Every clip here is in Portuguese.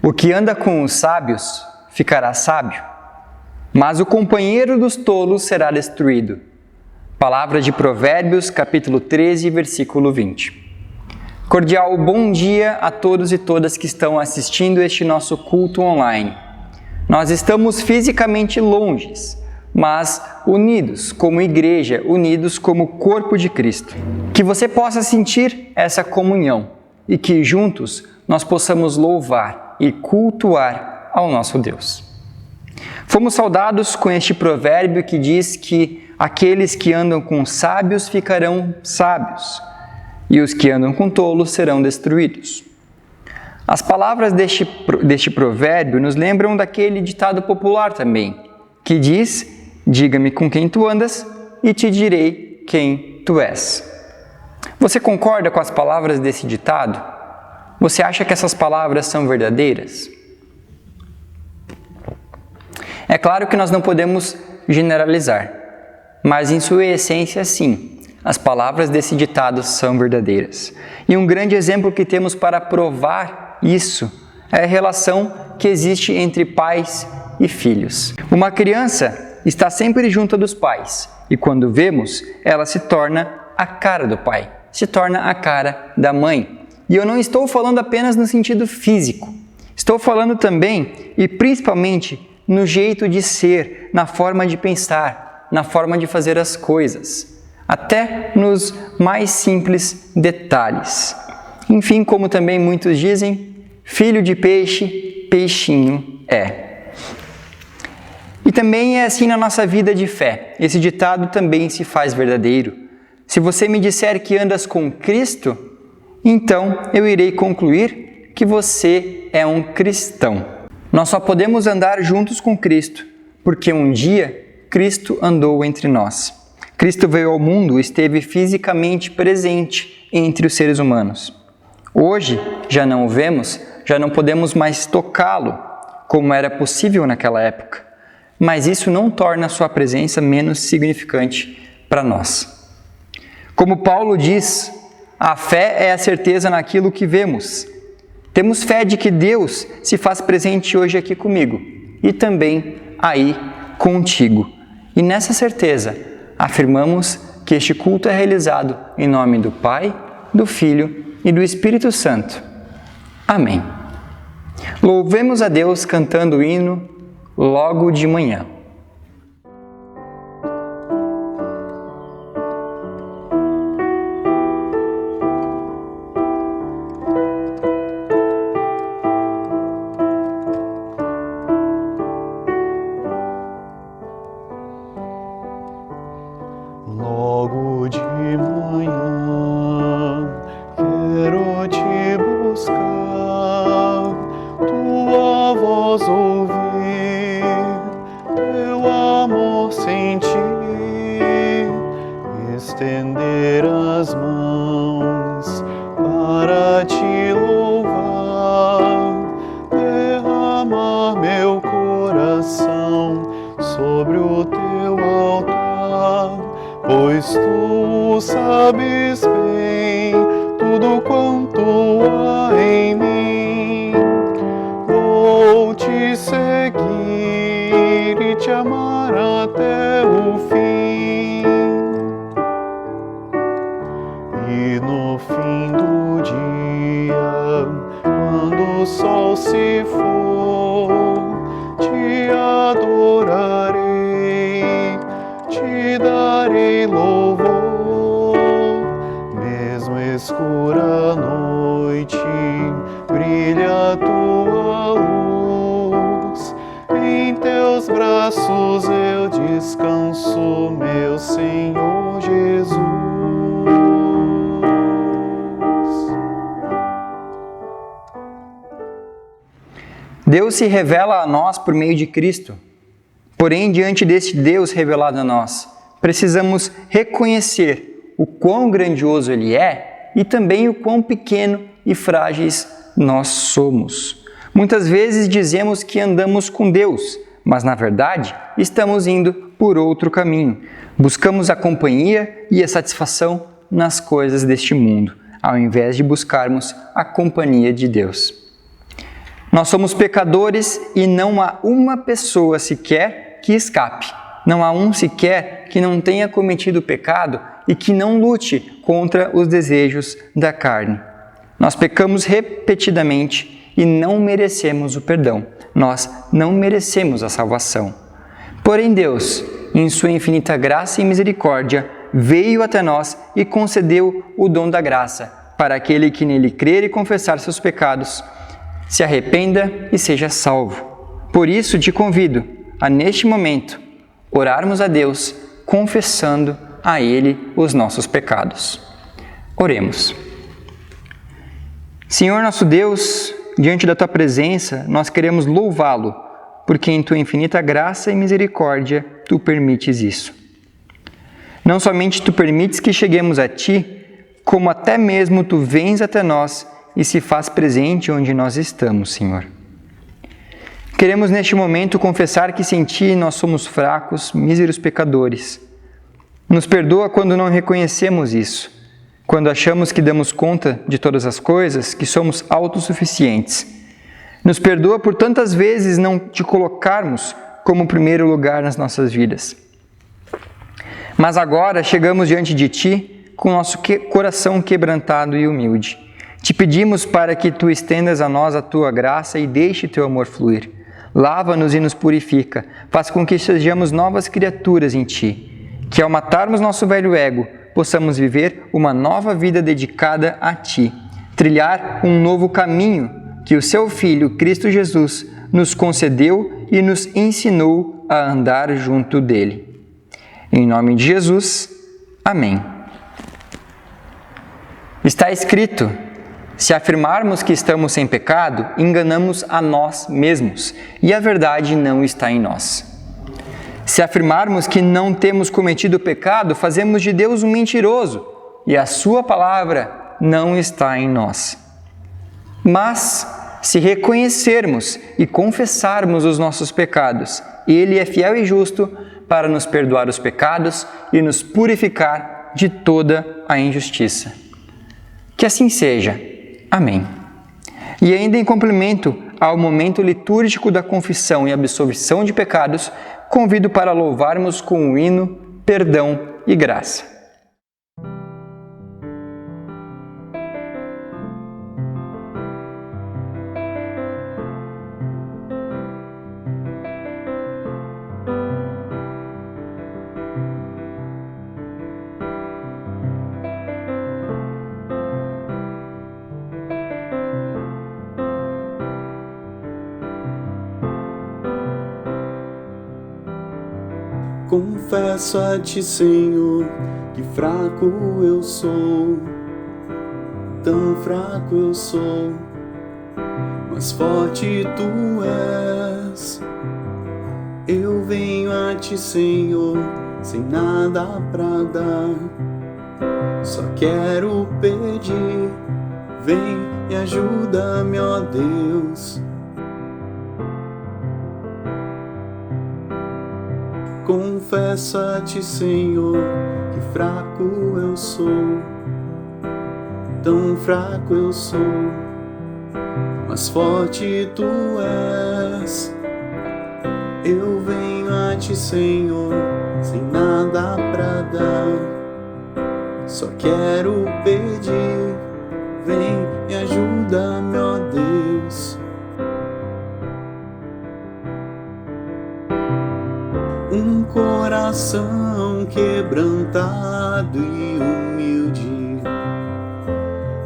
O que anda com os sábios ficará sábio, mas o companheiro dos tolos será destruído. Palavra de Provérbios, capítulo 13, versículo 20. Cordial bom dia a todos e todas que estão assistindo este nosso culto online. Nós estamos fisicamente longes, mas unidos como igreja, unidos como corpo de Cristo. Que você possa sentir essa comunhão e que juntos nós possamos louvar e cultuar ao nosso Deus. Fomos saudados com este provérbio que diz que aqueles que andam com sábios ficarão sábios, e os que andam com tolos serão destruídos. As palavras deste provérbio nos lembram daquele ditado popular também, que diz: diga-me com quem tu andas e te direi quem tu és. Você concorda com as palavras desse ditado? Você acha que essas palavras são verdadeiras? É claro que nós não podemos generalizar, mas em sua essência, sim. As palavras desse ditado são verdadeiras. E um grande exemplo que temos para provar isso é a relação que existe entre pais e filhos. Uma criança está sempre junto dos pais e quando vemos, ela se torna a cara do pai, se torna a cara da mãe. E eu não estou falando apenas no sentido físico, estou falando também e principalmente no jeito de ser, na forma de pensar, na forma de fazer as coisas. Até nos mais simples detalhes. Enfim, como também muitos dizem, filho de peixe, peixinho é. E também é assim na nossa vida de fé. Esse ditado também se faz verdadeiro. Se você me disser que andas com Cristo, então eu irei concluir que você é um cristão. Nós só podemos andar juntos com Cristo, porque um dia Cristo andou entre nós. Cristo veio ao mundo e esteve fisicamente presente entre os seres humanos. Hoje, já não o vemos, já não podemos mais tocá-lo, como era possível naquela época. Mas isso não torna a sua presença menos significante para nós. Como Paulo diz, a fé é a certeza naquilo que vemos. Temos fé de que Deus se faz presente hoje aqui comigo e também aí contigo. E nessa certeza, afirmamos que este culto é realizado em nome do Pai, do Filho e do Espírito Santo. Amém. Louvemos a Deus cantando o hino logo de manhã. Logo de manhã quero te buscar, tua voz ouvir, teu amor sentir, estender as mãos para te louvar, derramar meu coração sobre o teu altar. Pois tu sabes bem tudo quanto há em mim. Vou te seguir e te amar até o fim. E no fim do dia, quando o sol se for, te adorarei, te darei louvor, mesmo escura a noite, brilha a tua luz, em teus braços eu descanso, meu Senhor Jesus. Deus se revela a nós por meio de Cristo. Porém, diante deste Deus revelado a nós, precisamos reconhecer o quão grandioso Ele é e também o quão pequeno e frágeis nós somos. Muitas vezes dizemos que andamos com Deus, mas na verdade estamos indo por outro caminho. Buscamos a companhia e a satisfação nas coisas deste mundo, ao invés de buscarmos a companhia de Deus. Nós somos pecadores e não há uma pessoa sequer que escape. Não há um sequer que não tenha cometido pecado e que não lute contra os desejos da carne. Nós pecamos repetidamente e não merecemos o perdão. Nós não merecemos a salvação. Porém, Deus, em sua infinita graça e misericórdia, veio até nós e concedeu o dom da graça para aquele que nele crer e confessar seus pecados, se arrependa e seja salvo. Por isso te convido a, neste momento, orarmos a Deus confessando a Ele os nossos pecados. Oremos. Senhor nosso Deus, diante da Tua presença, nós queremos louvá-lo, porque em Tua infinita graça e misericórdia Tu permites isso. Não somente Tu permites que cheguemos a Ti, como até mesmo Tu vens até nós e se faz presente onde nós estamos, Senhor. Queremos neste momento confessar que sem Ti nós somos fracos, míseros pecadores. Nos perdoa quando não reconhecemos isso, quando achamos que damos conta de todas as coisas, que somos autossuficientes. Nos perdoa por tantas vezes não Te colocarmos como primeiro lugar nas nossas vidas. Mas agora chegamos diante de Ti com nosso coração quebrantado e humilde. Te pedimos para que Tu estendas a nós a Tua graça e deixe Teu amor fluir. Lava-nos e nos purifica, faz com que sejamos novas criaturas em Ti, que ao matarmos nosso velho ego, possamos viver uma nova vida dedicada a Ti, trilhar um novo caminho que o Seu Filho, Cristo Jesus, nos concedeu e nos ensinou a andar junto dEle. Em nome de Jesus, amém. Está escrito: se afirmarmos que estamos sem pecado, enganamos a nós mesmos e a verdade não está em nós. Se afirmarmos que não temos cometido pecado, fazemos de Deus um mentiroso e a Sua palavra não está em nós. Mas, se reconhecermos e confessarmos os nossos pecados, Ele é fiel e justo para nos perdoar os pecados e nos purificar de toda a injustiça. Que assim seja. Amém. E ainda em complemento ao momento litúrgico da confissão e absolvição de pecados, convido para louvarmos com o hino Perdão e Graça. Confesso a Ti, Senhor, que fraco eu sou, tão fraco eu sou, mas forte Tu és. Eu venho a Ti, Senhor, sem nada pra dar, só quero pedir, vem e ajuda-me, ó Deus. Confesso a Ti, Senhor, que fraco eu sou, tão fraco eu sou, mas forte Tu és. Eu venho a Ti, Senhor, sem nada pra dar, só quero pedir, vem e ajuda-me, ó Deus. Um coração quebrantado e humilde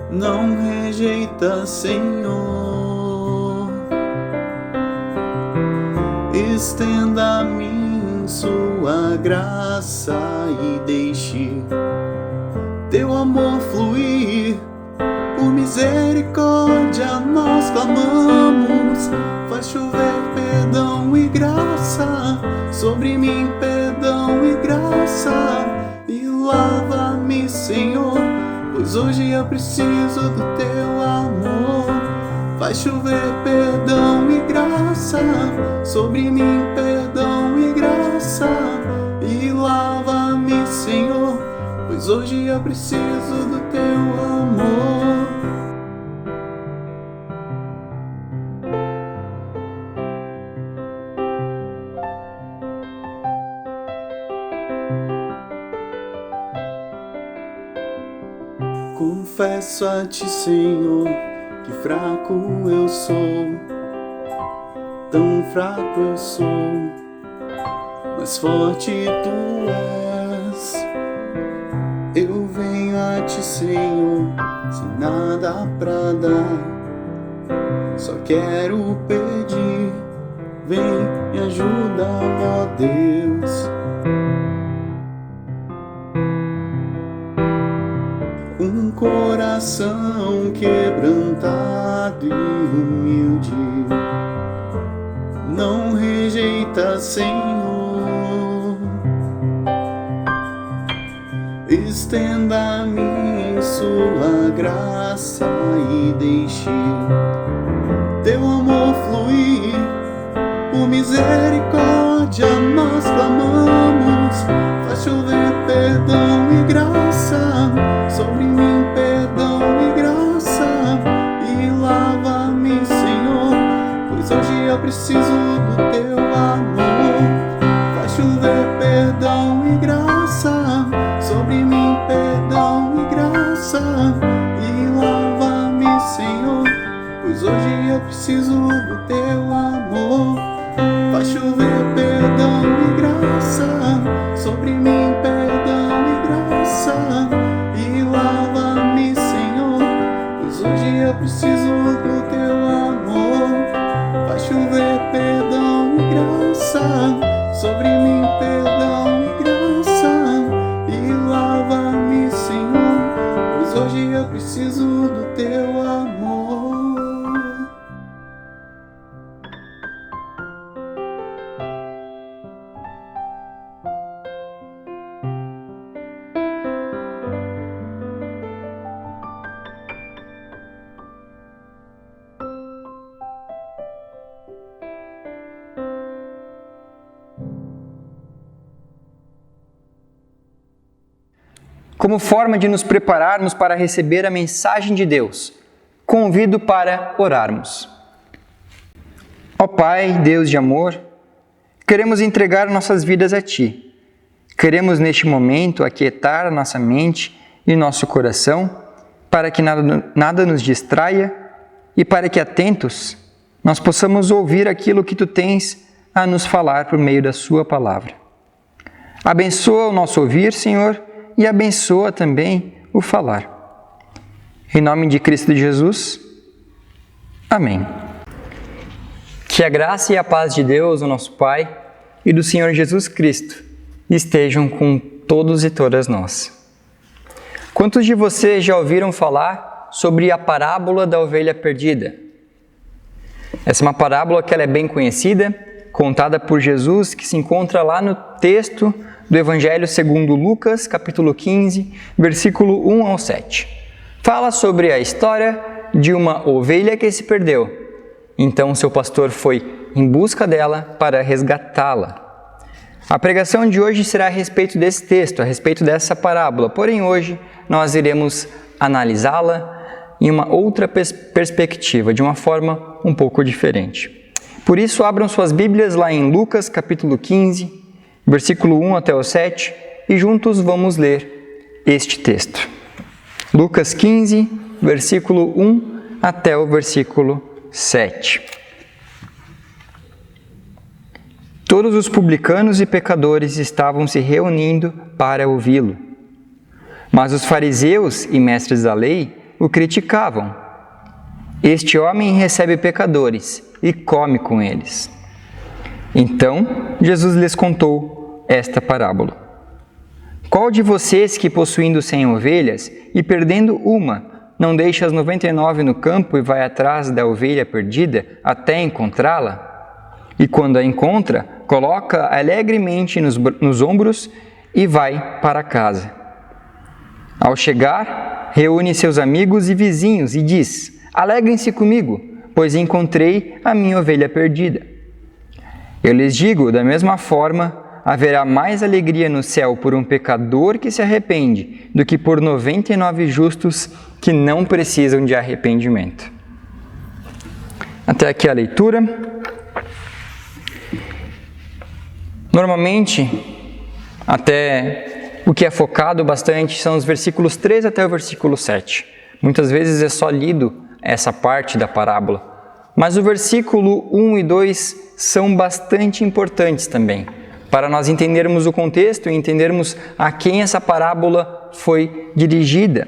não rejeita, Senhor. Estenda a mim Sua graça e deixe Teu amor fluir. Por misericórdia nós clamamos, faz chover perdão e graça sobre mim, perdão e graça, e lava-me, Senhor, pois hoje eu preciso do Teu amor. Faz chover perdão e graça sobre mim, perdão e graça, e lava-me, Senhor, pois hoje eu preciso do Teu amor. Confesso a ti, Senhor, que fraco eu sou, tão fraco eu sou, mas forte tu és. Eu venho a ti, Senhor, sem nada pra dar, só quero pedir, vem me ajuda-me, ó Deus. Um coração quebrantado e humilde não rejeita, Senhor. Estenda a mim sua graça e deixe teu amor fluir. Por misericórdia nós clamamos, faz chover perdão e graça sobre mim, perdão e graça, e lava-me, Senhor, pois hoje eu preciso do teu amor. Faz chover perdão e graça sobre mim, perdão e graça, e lava-me, Senhor, pois hoje eu preciso do teu amor. Faz chover perdão e graça sobre mim, perdão e graça, e lava-me, Senhor, pois hoje eu preciso do teu amor. Faz chover perdão e graça sobre mim, perdão e graça, e lava-me, Senhor, pois hoje eu preciso do teu amor. Como forma de nos prepararmos para receber a mensagem de Deus, convido para orarmos. Ó Pai, Deus de amor, queremos entregar nossas vidas a Ti. Queremos neste momento aquietar a nossa mente e nosso coração para que nada nos distraia e para que, atentos, nós possamos ouvir aquilo que Tu tens a nos falar por meio da Sua palavra. Abençoa o nosso ouvir, Senhor, e abençoa também o falar. Em nome de Cristo Jesus. Amém. Que a graça e a paz de Deus, o nosso Pai, e do Senhor Jesus Cristo estejam com todos e todas nós. Quantos de vocês já ouviram falar sobre a parábola da ovelha perdida? Essa é uma parábola que ela é bem conhecida, contada por Jesus, que se encontra lá no texto do Evangelho segundo Lucas, capítulo 15, versículo 1 ao 7. Fala sobre a história de uma ovelha que se perdeu. Então seu pastor foi em busca dela para resgatá-la. A pregação de hoje será a respeito desse texto, a respeito dessa parábola. Porém, hoje nós iremos analisá-la em uma outra perspectiva, de uma forma um pouco diferente. Por isso, abram suas Bíblias lá em Lucas, capítulo 15, versículo 1 até o 7, e juntos vamos ler este texto. Lucas 15, versículo 1 até o versículo 7. Todos os publicanos e pecadores estavam se reunindo para ouvi-lo. Mas os fariseus e mestres da lei o criticavam. Este homem recebe pecadores e come com eles. Então, Jesus lhes contou esta parábola. Qual de vocês que, possuindo 100 ovelhas e perdendo uma, não deixa as 99 no campo e vai atrás da ovelha perdida até encontrá-la? E quando a encontra, coloca alegremente nos ombros e vai para casa. Ao chegar, reúne seus amigos e vizinhos e diz: alegrem-se comigo, pois encontrei a minha ovelha perdida. Eu lhes digo, da mesma forma, haverá mais alegria no céu por um pecador que se arrepende do que por 99 justos que não precisam de arrependimento. Até aqui a leitura. Normalmente, até o que é focado bastante são os versículos 3 até o versículo 7. Muitas vezes é só lido essa parte da parábola, mas o versículo 1 e 2 são bastante importantes também, para nós entendermos o contexto e entendermos a quem essa parábola foi dirigida.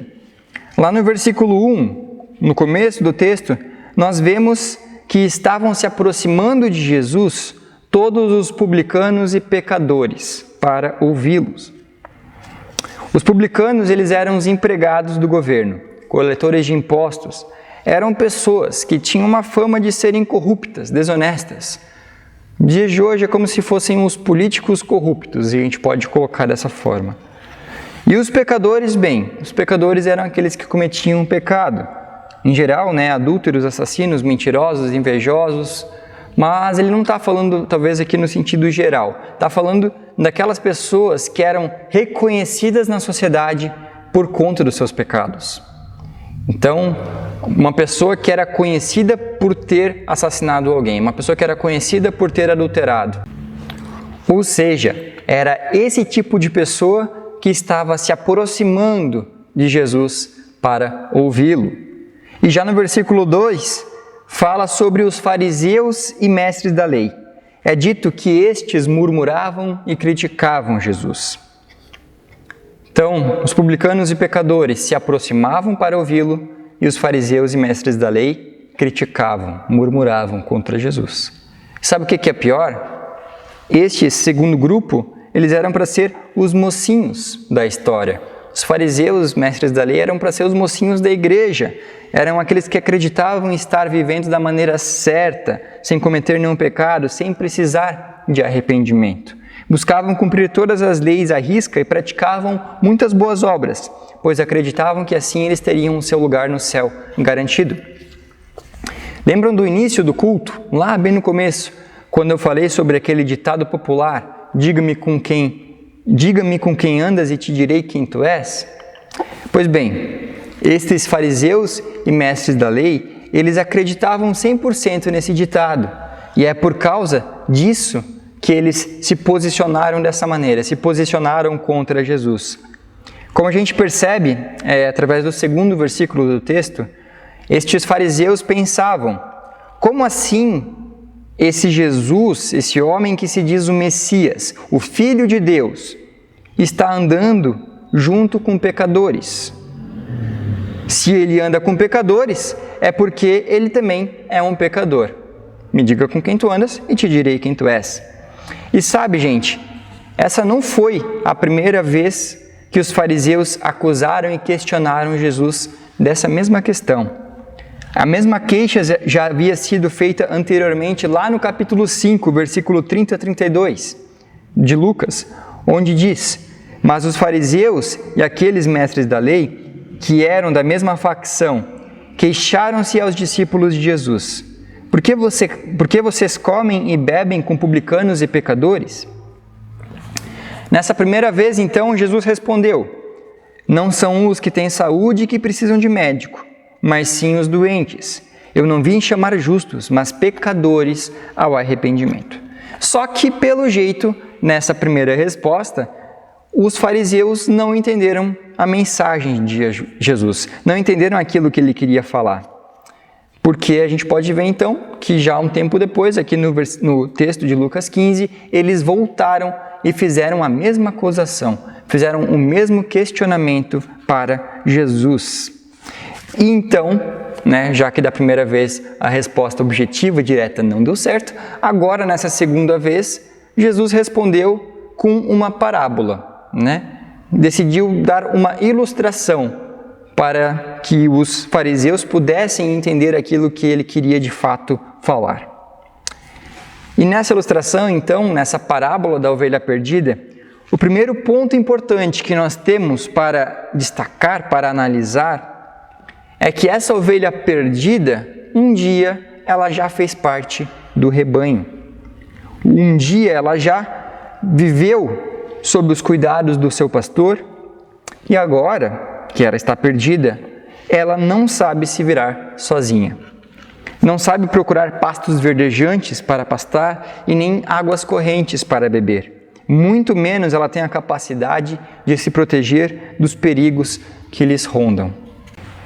Lá no versículo 1, no começo do texto, nós vemos que estavam se aproximando de Jesus todos os publicanos e pecadores para ouvi-los. Os publicanos, eles eram os empregados do governo, coletores de impostos. Eram pessoas que tinham uma fama de serem corruptas, desonestas. Dias de hoje é como se fossem os políticos corruptos, e a gente pode colocar dessa forma. E os pecadores, bem, os pecadores eram aqueles que cometiam pecado. Em geral, adúlteros, assassinos, mentirosos, invejosos. Mas ele não está falando, talvez, aqui no sentido geral. Está falando daquelas pessoas que eram reconhecidas na sociedade por conta dos seus pecados. Então, uma pessoa que era conhecida por ter assassinado alguém, uma pessoa que era conhecida por ter adulterado. Ou seja, era esse tipo de pessoa que estava se aproximando de Jesus para ouvi-lo. E já no versículo 2, fala sobre os fariseus e mestres da lei. É dito que estes murmuravam e criticavam Jesus. Então, os publicanos e pecadores se aproximavam para ouvi-lo e os fariseus e mestres da lei criticavam, murmuravam contra Jesus. Sabe o que é pior? Este segundo grupo, eles eram para ser os mocinhos da história. Os fariseus, os mestres da lei, eram para ser os mocinhos da igreja. Eram aqueles que acreditavam estar vivendo da maneira certa, sem cometer nenhum pecado, sem precisar de arrependimento. Buscavam cumprir todas as leis à risca e praticavam muitas boas obras, pois acreditavam que assim eles teriam o seu lugar no céu garantido. Lembram do início do culto? Lá bem no começo, quando eu falei sobre aquele ditado popular, diga-me com quem andas e te direi quem tu és? Pois bem, estes fariseus e mestres da lei, eles acreditavam 100% nesse ditado. E é por causa disso que eles se posicionaram dessa maneira, se posicionaram contra Jesus. Como a gente percebe, através do segundo versículo do texto, estes fariseus pensavam, como assim esse Jesus, esse homem que se diz o Messias, o Filho de Deus, está andando junto com pecadores? Se ele anda com pecadores, é porque ele também é um pecador. Me diga com quem tu andas e te direi quem tu és. E sabe, gente, essa não foi a primeira vez que os fariseus acusaram e questionaram Jesus dessa mesma questão. A mesma queixa já havia sido feita anteriormente lá no capítulo 5, versículo 30 a 32 de Lucas, onde diz: mas os fariseus e aqueles mestres da lei, que eram da mesma facção, queixaram-se aos discípulos de Jesus: Por que vocês comem e bebem com publicanos e pecadores? Nessa primeira vez, então, Jesus respondeu: não são os que têm saúde que precisam de médico, mas sim os doentes. Eu não vim chamar justos, mas pecadores ao arrependimento. Só que, pelo jeito, nessa primeira resposta, os fariseus não entenderam a mensagem de Jesus, não entenderam aquilo que ele queria falar. Porque a gente pode ver então que já um tempo depois, aqui no texto de Lucas 15, eles voltaram e fizeram a mesma acusação, fizeram o mesmo questionamento para Jesus. E então, já que da primeira vez a resposta objetiva e direta não deu certo, agora nessa segunda vez, Jesus respondeu com uma parábola, Decidiu dar uma ilustração para que os fariseus pudessem entender aquilo que ele queria de fato falar. E nessa ilustração, então, nessa parábola da ovelha perdida, o primeiro ponto importante que nós temos para destacar, para analisar, é que essa ovelha perdida, um dia, ela já fez parte do rebanho. Um dia ela já viveu sob os cuidados do seu pastor e agora, que ela está perdida, ela não sabe se virar sozinha. Não sabe procurar pastos verdejantes para pastar e nem águas correntes para beber. muito menos ela tem a capacidade de se proteger dos perigos que lhes rondam.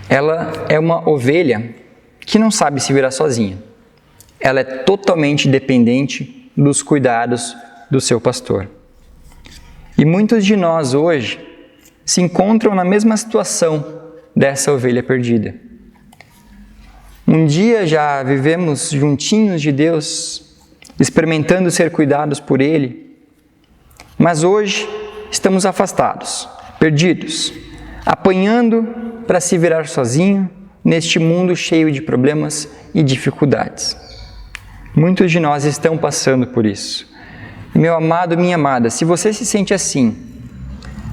Ela é uma ovelha que não sabe se virar sozinha. Ela é totalmente dependente dos cuidados do seu pastor. E muitos de nós hoje se encontram na mesma situação dessa ovelha perdida. Um dia já vivemos juntinhos de Deus, experimentando ser cuidados por Ele, mas hoje estamos afastados, perdidos, apanhando para se virar sozinho neste mundo cheio de problemas e dificuldades. Muitos de nós estão passando por isso. Meu amado, minha amada, se você se sente assim,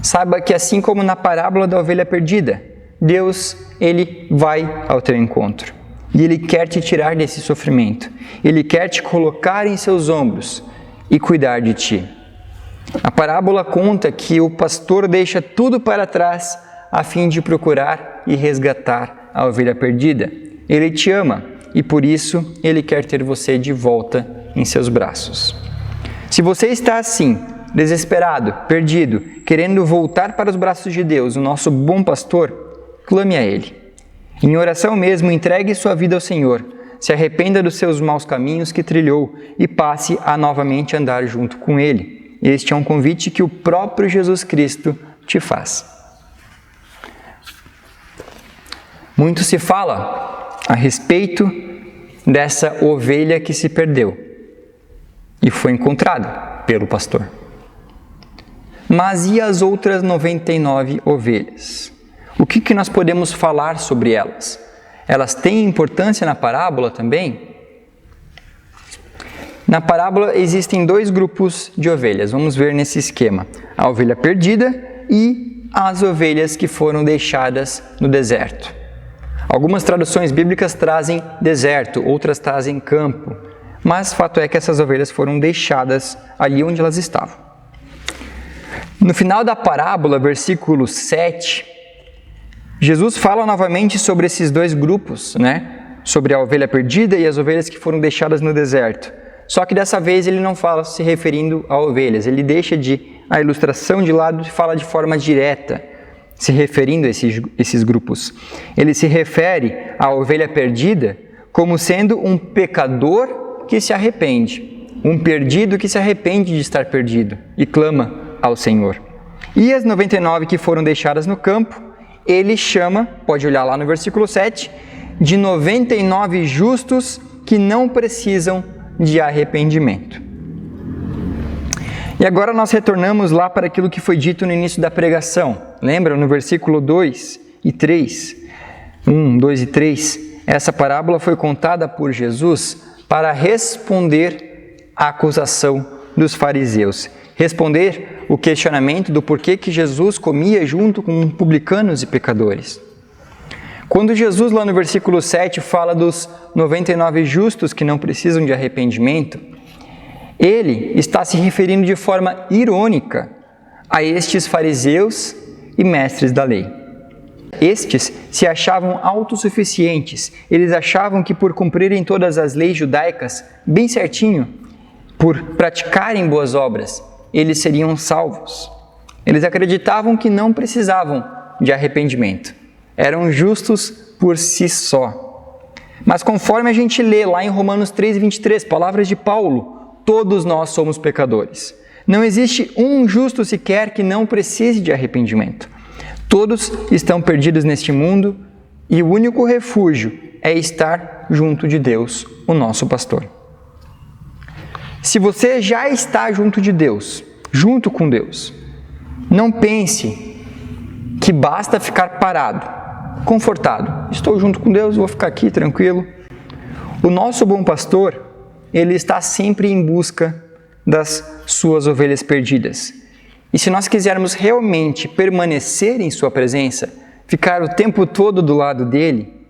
saiba que assim como na parábola da ovelha perdida, Deus, Ele vai ao teu encontro. E Ele quer te tirar desse sofrimento. Ele quer te colocar em seus ombros e cuidar de ti. A parábola conta que o pastor deixa tudo para trás a fim de procurar e resgatar a ovelha perdida. Ele te ama e por isso Ele quer ter você de volta em seus braços. Se você está assim, desesperado, perdido, querendo voltar para os braços de Deus, o nosso bom pastor, clame a Ele. Em oração mesmo, entregue sua vida ao Senhor, se arrependa dos seus maus caminhos que trilhou e passe a novamente andar junto com Ele. Este é um convite que o próprio Jesus Cristo te faz. Muito se fala a respeito dessa ovelha que se perdeu e foi encontrada pelo pastor. Mas e as outras 99 ovelhas? O que nós podemos falar sobre elas? Elas têm importância na parábola também? Na parábola existem dois grupos de ovelhas, vamos ver nesse esquema. A ovelha perdida e as ovelhas que foram deixadas no deserto. Algumas traduções bíblicas trazem deserto, outras trazem campo, mas fato é que essas ovelhas foram deixadas ali onde elas estavam. No final da parábola, versículo 7, Jesus fala novamente sobre esses dois grupos, sobre a ovelha perdida e as ovelhas que foram deixadas no deserto. Só que dessa vez ele não fala se referindo a ovelhas, ele deixa a ilustração de lado e fala de forma direta, se referindo a esses grupos. Ele se refere à ovelha perdida como sendo um pecador que se arrepende, um perdido que se arrepende de estar perdido e clama ao Senhor. E as 99 que foram deixadas no campo, ele chama, pode olhar lá no versículo 7, de 99 justos que não precisam de arrependimento. E agora nós retornamos lá para aquilo que foi dito no início da pregação. Lembra no versículo 2 e 3? 1, 2 e 3. Essa parábola foi contada por Jesus para responder à acusação dos fariseus. Responder o questionamento do porquê que Jesus comia junto com publicanos e pecadores. Quando Jesus, lá no versículo 7, fala dos 99 justos que não precisam de arrependimento, ele está se referindo de forma irônica a estes fariseus e mestres da lei. Estes se achavam autossuficientes, eles achavam que por cumprirem todas as leis judaicas bem certinho, por praticarem boas obras, eles seriam salvos. Eles acreditavam que não precisavam de arrependimento. Eram justos por si só. Mas conforme a gente lê lá em Romanos 3:23, palavras de Paulo, todos nós somos pecadores. Não existe um justo sequer que não precise de arrependimento. Todos estão perdidos neste mundo e o único refúgio é estar junto de Deus, o nosso pastor. Se você já está junto de Deus, junto com Deus, não pense que basta ficar parado, confortado. Estou junto com Deus, vou ficar aqui tranquilo. O nosso bom pastor, ele está sempre em busca das suas ovelhas perdidas. E se nós quisermos realmente permanecer em sua presença, ficar o tempo todo do lado dele,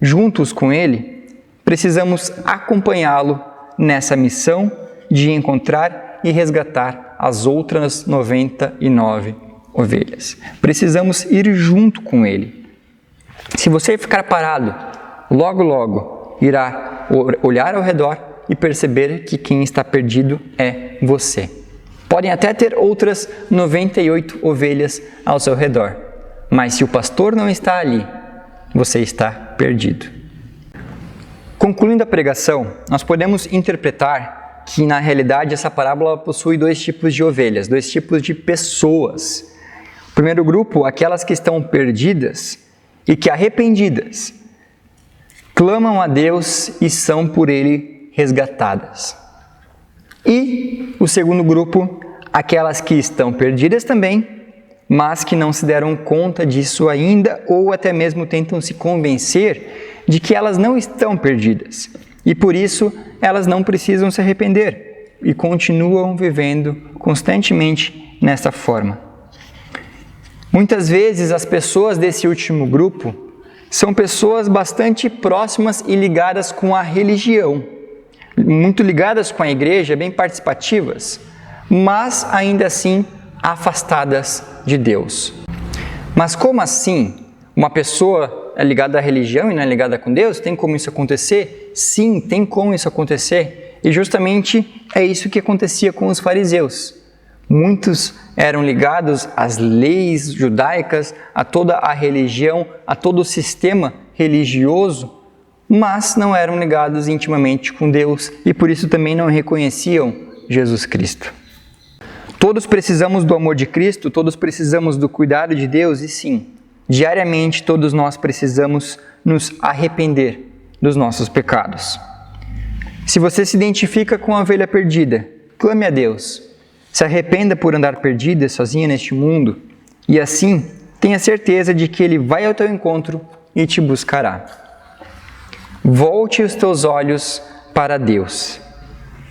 juntos com ele, precisamos acompanhá-lo nessa missão de encontrar e resgatar as outras 99 ovelhas. Precisamos ir junto com ele. Se você ficar parado, logo irá olhar ao redor e perceber que quem está perdido é você. Podem até ter outras 98 ovelhas ao seu redor, mas se o pastor não está ali, você está perdido. Concluindo a pregação, nós podemos interpretar que na realidade essa parábola possui dois tipos de ovelhas, dois tipos de pessoas. O primeiro grupo, aquelas que estão perdidas e que arrependidas, clamam a Deus e são por Ele resgatadas. E o segundo grupo, aquelas que estão perdidas também, mas que não se deram conta disso ainda ou até mesmo tentam se convencer de que elas não estão perdidas e por isso elas não precisam se arrepender e continuam vivendo constantemente nessa forma. Muitas vezes as pessoas desse último grupo são pessoas bastante próximas e ligadas com a religião, muito ligadas com a igreja, bem participativas, mas ainda assim afastadas de Deus. Mas como assim? Uma pessoa é ligada à religião e não é ligada com Deus? Tem como isso acontecer? Sim, tem como isso acontecer. E justamente é isso que acontecia com os fariseus. Muitos eram ligados às leis judaicas, a toda a religião, a todo o sistema religioso, mas não eram ligados intimamente com Deus e por isso também não reconheciam Jesus Cristo. Todos precisamos do amor de Cristo, todos precisamos do cuidado de Deus e sim, diariamente todos nós precisamos nos arrepender dos nossos pecados. Se você se identifica com a ovelha perdida, clame a Deus. Se arrependa por andar perdida, sozinha neste mundo e assim tenha certeza de que Ele vai ao teu encontro e te buscará. Volte os teus olhos para Deus.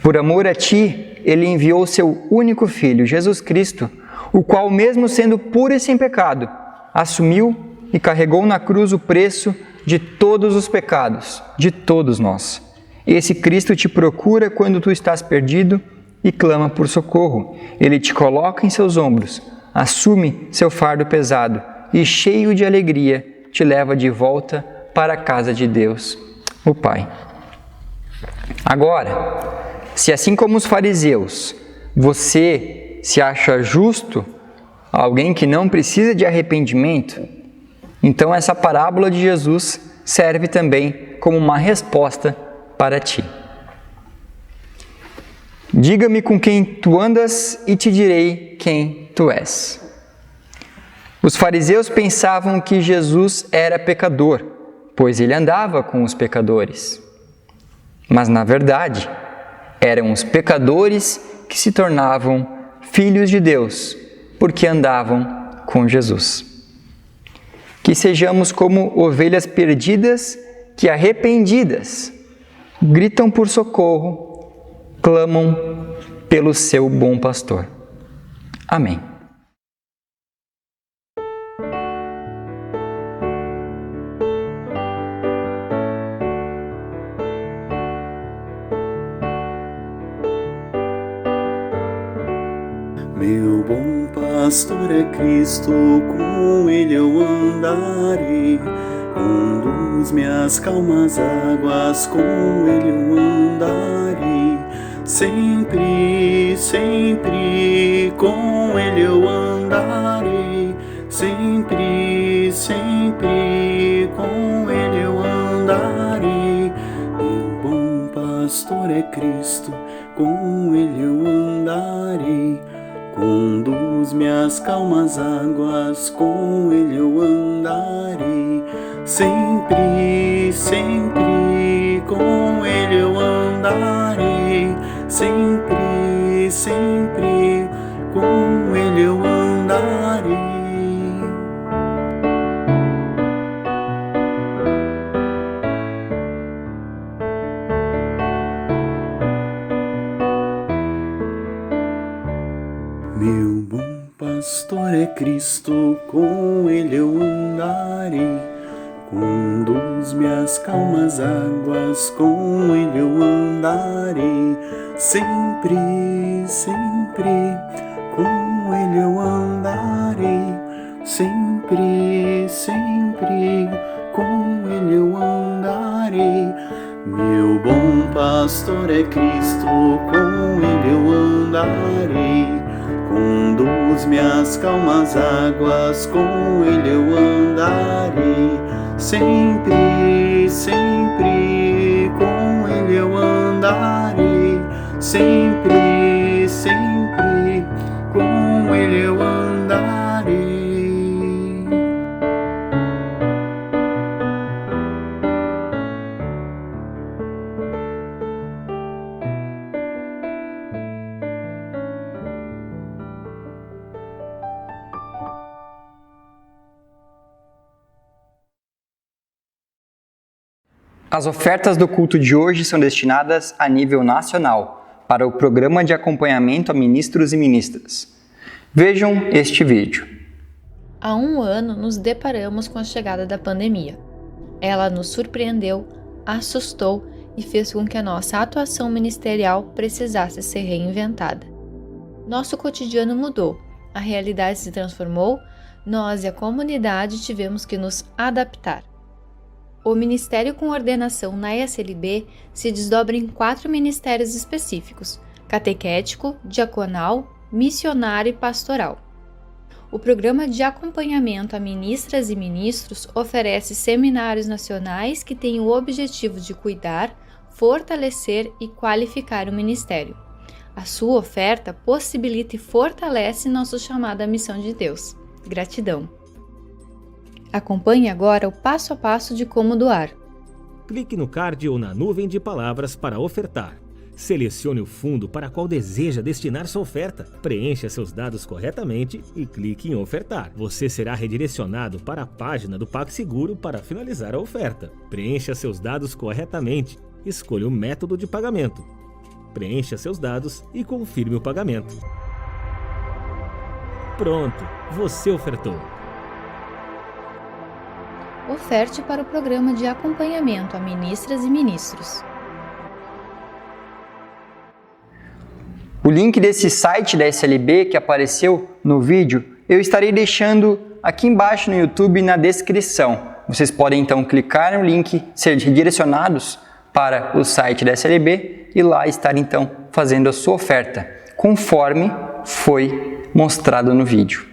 Por amor a ti, Ele enviou seu único Filho, Jesus Cristo, o qual, mesmo sendo puro e sem pecado, assumiu e carregou na cruz o preço de todos os pecados, de todos nós. Esse Cristo te procura quando tu estás perdido e clama por socorro. Ele te coloca em seus ombros, assume seu fardo pesado e, cheio de alegria, te leva de volta para a casa de Deus, o Pai. Agora, se assim como os fariseus, você se acha justo, alguém que não precisa de arrependimento, então essa parábola de Jesus serve também como uma resposta para ti. Diga-me com quem tu andas e te direi quem tu és. Os fariseus pensavam que Jesus era pecador, pois ele andava com os pecadores. Mas na verdade, eram os pecadores que se tornavam filhos de Deus, porque andavam com Jesus. Que sejamos como ovelhas perdidas que, arrependidas, gritam por socorro, clamam pelo seu bom pastor. Amém. Meu bom pastor é Cristo, com Ele eu andarei. Conduz-me às calmas águas, com Ele eu andarei. Sempre, sempre, com Ele eu andarei. Sempre, sempre, com Ele eu andarei. Meu bom pastor é Cristo, com Ele eu andarei. Conduz-me às calmas águas, com Ele eu andarei. Sempre, sempre, com Ele eu andarei. Sempre, sempre, com Ele eu andarei. Meu bom pastor é Cristo, com Ele eu andarei. Conduz-me às calmas águas, com Ele eu andarei. Sempre, sempre, com Ele eu andarei. Sempre, sempre, com Ele eu andarei. Meu bom pastor é Cristo, com Ele eu andarei. Conduz-me às calmas águas, com Ele eu andarei. Sempre, sempre, com Ele eu andarei. Sempre, sempre, com Ele eu andarei. As ofertas do culto de hoje são destinadas a nível nacional, para o Programa de Acompanhamento a Ministros e Ministras. Vejam este vídeo. Há um ano nos deparamos com a chegada da pandemia. Ela nos surpreendeu, assustou e fez com que a nossa atuação ministerial precisasse ser reinventada. Nosso cotidiano mudou, a realidade se transformou, nós e a comunidade tivemos que nos adaptar. O Ministério com Ordenação na ESLB se desdobra em 4 ministérios específicos: catequético, diaconal, missionário e pastoral. O Programa de Acompanhamento a Ministras e Ministros oferece seminários nacionais que têm o objetivo de cuidar, fortalecer e qualificar o ministério. A sua oferta possibilita e fortalece nosso chamado à missão de Deus. Gratidão! Acompanhe agora o passo a passo de como doar. Clique no card ou na nuvem de palavras para ofertar. Selecione o fundo para qual deseja destinar sua oferta. Preencha seus dados corretamente e clique em ofertar. Você será redirecionado para a página do PagSeguro para finalizar a oferta. Preencha seus dados corretamente. Escolha o método de pagamento. Preencha seus dados e confirme o pagamento. Pronto, você ofertou. Oferte para o Programa de Acompanhamento a Ministras e Ministros. O link desse site da SLB que apareceu no vídeo, eu estarei deixando aqui embaixo no YouTube na descrição. Vocês podem então clicar no link, ser redirecionados para o site da SLB e lá estar então fazendo a sua oferta, conforme foi mostrado no vídeo.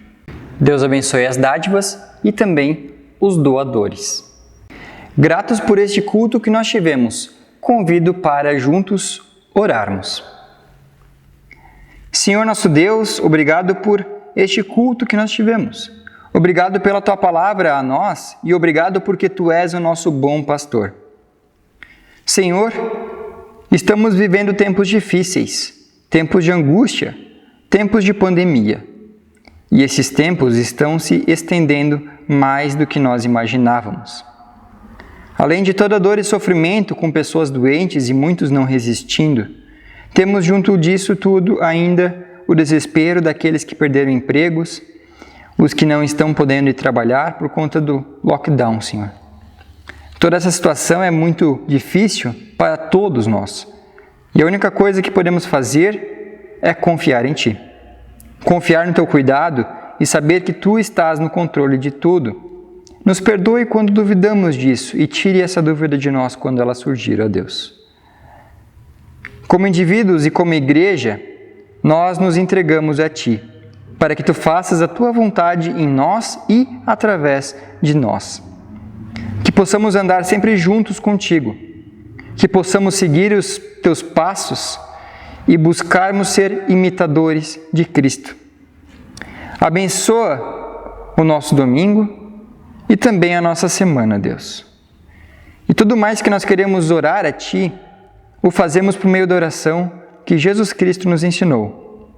Deus abençoe as dádivas e também os doadores. Gratos por este culto que nós tivemos, convido para juntos orarmos. Senhor nosso Deus, obrigado por este culto que nós tivemos. Obrigado pela Tua palavra a nós e obrigado porque Tu és o nosso bom pastor. Senhor, estamos vivendo tempos difíceis, tempos de angústia, tempos de pandemia. E esses tempos estão se estendendo mais do que nós imaginávamos. Além de toda dor e sofrimento com pessoas doentes e muitos não resistindo, temos junto disso tudo ainda o desespero daqueles que perderam empregos, os que não estão podendo ir trabalhar por conta do lockdown, Senhor. Toda essa situação é muito difícil para todos nós. E a única coisa que podemos fazer é confiar em Ti. Confiar no Teu cuidado e saber que Tu estás no controle de tudo. Nos perdoe quando duvidamos disso e tire essa dúvida de nós quando ela surgir, ó Deus. Como indivíduos e como igreja, nós nos entregamos a Ti, para que Tu faças a Tua vontade em nós e através de nós. Que possamos andar sempre juntos contigo, que possamos seguir os Teus passos e buscarmos ser imitadores de Cristo. Abençoa o nosso domingo e também a nossa semana, Deus. E tudo mais que nós queremos orar a Ti, o fazemos por meio da oração que Jesus Cristo nos ensinou.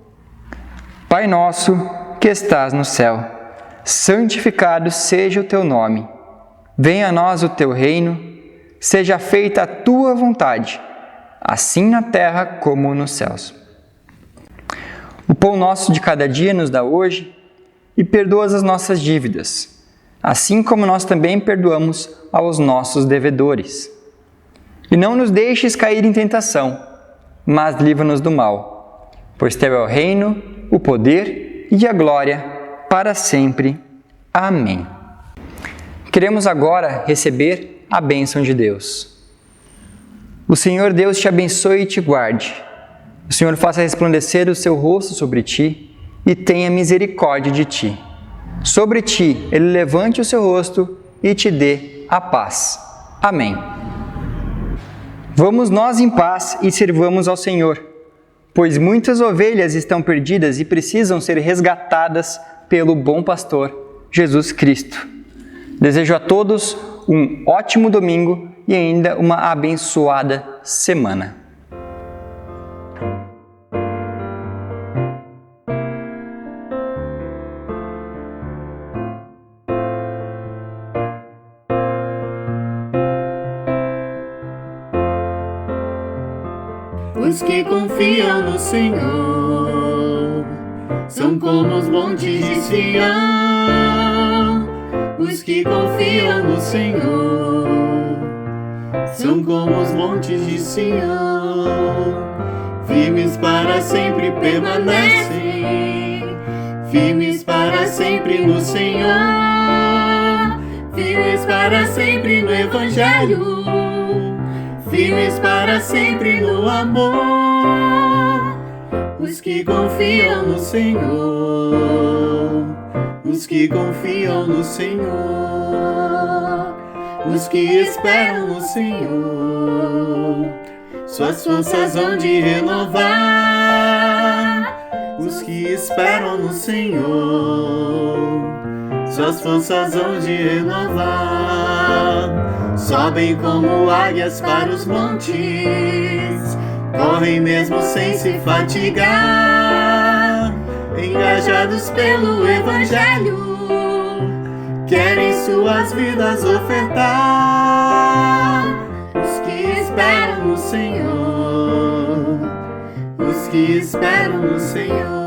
Pai nosso que estás no céu, santificado seja o Teu nome. Venha a nós o Teu reino, seja feita a Tua vontade, assim na terra como nos céus. O pão nosso de cada dia nos dá hoje e perdoa as nossas dívidas, assim como nós também perdoamos aos nossos devedores. E não nos deixes cair em tentação, mas livra-nos do mal, pois Teu é o reino, o poder e a glória para sempre. Amém. Queremos agora receber a bênção de Deus. O Senhor Deus te abençoe e te guarde. O Senhor faça resplandecer o seu rosto sobre ti e tenha misericórdia de ti. Sobre ti ele levante o seu rosto e te dê a paz. Amém. Vamos nós em paz e sirvamos ao Senhor, pois muitas ovelhas estão perdidas e precisam ser resgatadas pelo bom pastor, Jesus Cristo. Desejo a todos um ótimo domingo e ainda uma abençoada semana. Os que confiam no Senhor são como os montes de Sião. Os que confiam no Senhor são como os montes de Sião. Firmes para sempre permanecem, firmes para sempre no Senhor, firmes para sempre no Evangelho, firmes para sempre no amor. Os que confiam no Senhor, os que confiam no Senhor, os que esperam no Senhor, suas forças hão de renovar. Os que esperam no Senhor, suas forças hão de renovar. Sobem como águias para os montes, correm mesmo sem se fatigar. Engajados pelo Evangelho, querem suas vidas ofertar. Os que esperam no Senhor, os que esperam no Senhor.